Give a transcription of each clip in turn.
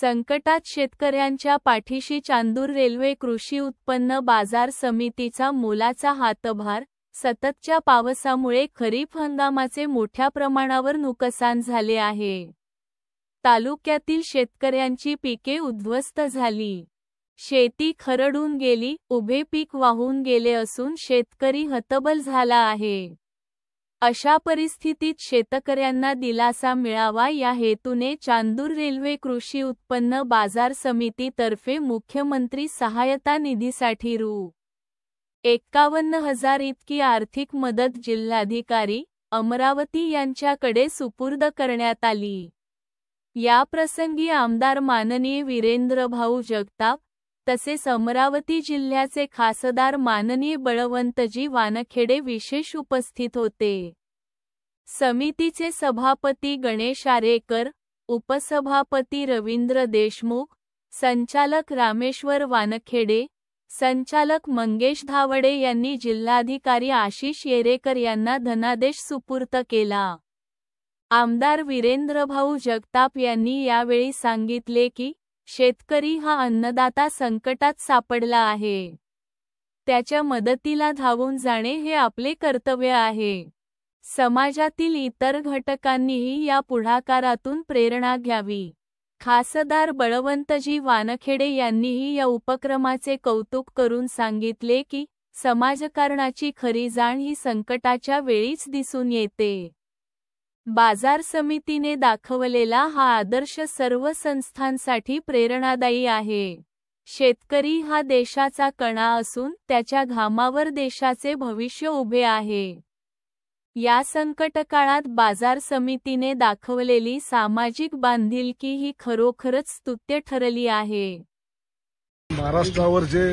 संकटात शेतकऱ्यांच्या पाठीशी चांदूर रेल्वे कृषी उत्पन्न बाजार समितीचा मोलाचा हातभार। सततच्या पावसामुळे खरीप हंगामाचे मोठ्या प्रमाणावर नुकसान झाले आहे। तालुक्यातील शेतकऱ्यांची पिके उद्ध्वस्त झाली, शेती खरडून गेली, उभे पीक वाहून गेले असून शेतकरी हतबल झाला आहे। अशा परिस्थितीत शेतकऱ्यांना दिलासा मिळावा या हेतूने चांदूर रेल्वे कृषी उत्पन्न बाजार समिती तर्फे मुख्यमंत्री सहायता निधीसाठी रु. 51,000 इतकी आर्थिक मदत जिल्हाधिकारी, अमरावती यांच्याकडे सुपूर्द करण्यात आली। या प्रसंगी आमदार माननीय वीरेंद्रभाऊ जगताप तसेच अमरावती जिल्ह्याचे खासदार माननीय बळवंतजी वानखेडे विशेष उपस्थित होते। समितीचे सभापती गणेश आरेकर, उपसभापती रवींद्र देशमुख, संचालक रामेश्वर वानखेडे, संचालक मंगेश धावडे यांनी जिल्हाधिकारी आशिष येरेकर यांना धनादेश सुपूर्द केला। आमदार वीरेंद्रभाऊ जगताप यांनी यावेळी सांगितले की शेतकरी हा अन्नदाता संकटात सापडला आहे, त्याच्या मदतीला धावून जाणे हे आपले कर्तव्य आहे। समाजातील इतर घटकांनीही या पुढाकारातून प्रेरणा घ्यावी। खासदार बळवंतजी वानखेडे यांनीही या उपक्रमाचे कौतुक करून सांगितले की समाजकारणाची खरी जाण ही संकटाच्या वेळीच दिसून येते। बाजार समितीने दाखवलेला हा आदर्श सर्व संस्थांसाठी प्रेरणादायी आहे। शेतकरी हा देशाचा कणा असून त्याच्या घामावर देशाचे भविष्य उभे आहे। या संकटकाळात बाजार समितीने दाखवलेली सामाजिक बांधिलकी ही खरोखरच स्तुत्य ठरली आहे। महाराष्ट्रावर जे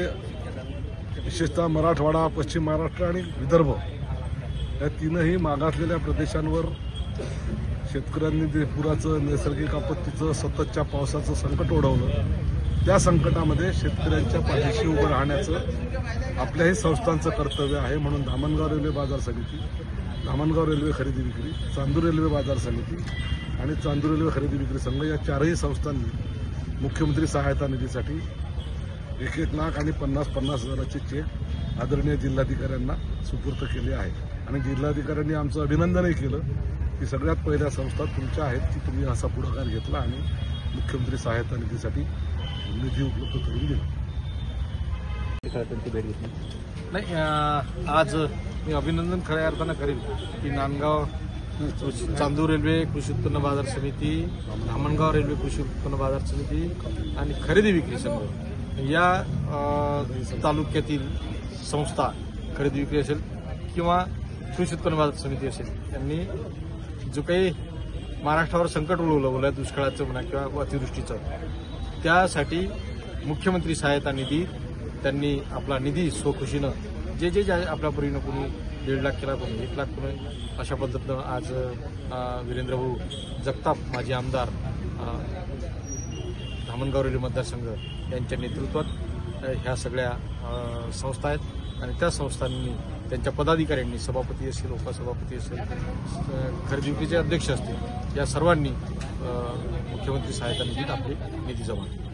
विशेषतः मराठवाडा, पश्चिम महाराष्ट्र आणि विदर्भ या तीनही मागासलेल्या प्रदेशांवर शेतकऱ्यांनी जे पुराचं, नैसर्गिक आपत्तीचं, सततच्या पावसाचं संकट ओढवलं, त्या संकटामध्ये शेतकऱ्यांच्या पाठीशी उभं राहण्याचं आपल्याही संस्थांचं कर्तव्य आहे। म्हणून धामणगाव रेल्वे बाजार समिती, धामणगाव रेल्वे खरेदी विक्री, चांदूर रेल्वे बाजार समिती आणि चांदूर रेल्वे खरेदी विक्री संघ या चारही संस्थांनी मुख्यमंत्री सहायता निधीसाठी 1-1 लाख आणि 50-50 हजाराचे चेक आदरणीय जिल्हाधिकाऱ्यांना सुपूर्द केले आहे। आणि जिल्हाधिकाऱ्यांनी आमचं अभिनंदनही केलं की सगळ्यात पहिल्या संस्था तुमच्या आहेत की तुम्ही असा पुढाकार घेतला आणि मुख्यमंत्री सहायता निधीसाठी निधी उपलब्ध करून दिला। नाही, आज मी अभिनंदन खऱ्या अर्थानं करेन की नांदगाव चांदूर रेल्वे कृषी उत्पन्न बाजार समिती, धामणगाव रेल्वे कृषी उत्पन्न बाजार समिती आणि खरेदी विक्री संघ या तालुक्यातील संस्था, खरेदी विक्री असेल किंवा कृषी उत्पन्न बाजार समिती असेल, यांनी जो काही महाराष्ट्रावर संकट ओढवलं, दुष्काळाचं म्हणा किंवा अतिवृष्टीचं, त्यासाठी मुख्यमंत्री सहायता निधी त्यांनी आपला निधी स्वखुशीनं जे आपल्या परीनं कोणी 1.5 लाख केला, कोणी 1 लाख, कोणी अशा पद्धतीनं आज वीरेंद्रभाऊ जगताप माजी आमदार, धामणगाव रेल्वे मतदारसंघ यांच्या नेतृत्वात ह्या सगळ्या संस्था आहेत आणि त्या संस्थांनी त्यांच्या पदाधिकाऱ्यांनी, सभापती असेल, उपसभापती असेल, खरेदी विक्रीचे अध्यक्ष असतील, या सर्वांनी मुख्यमंत्री सहायता निधीत आपली निधी जमा केली।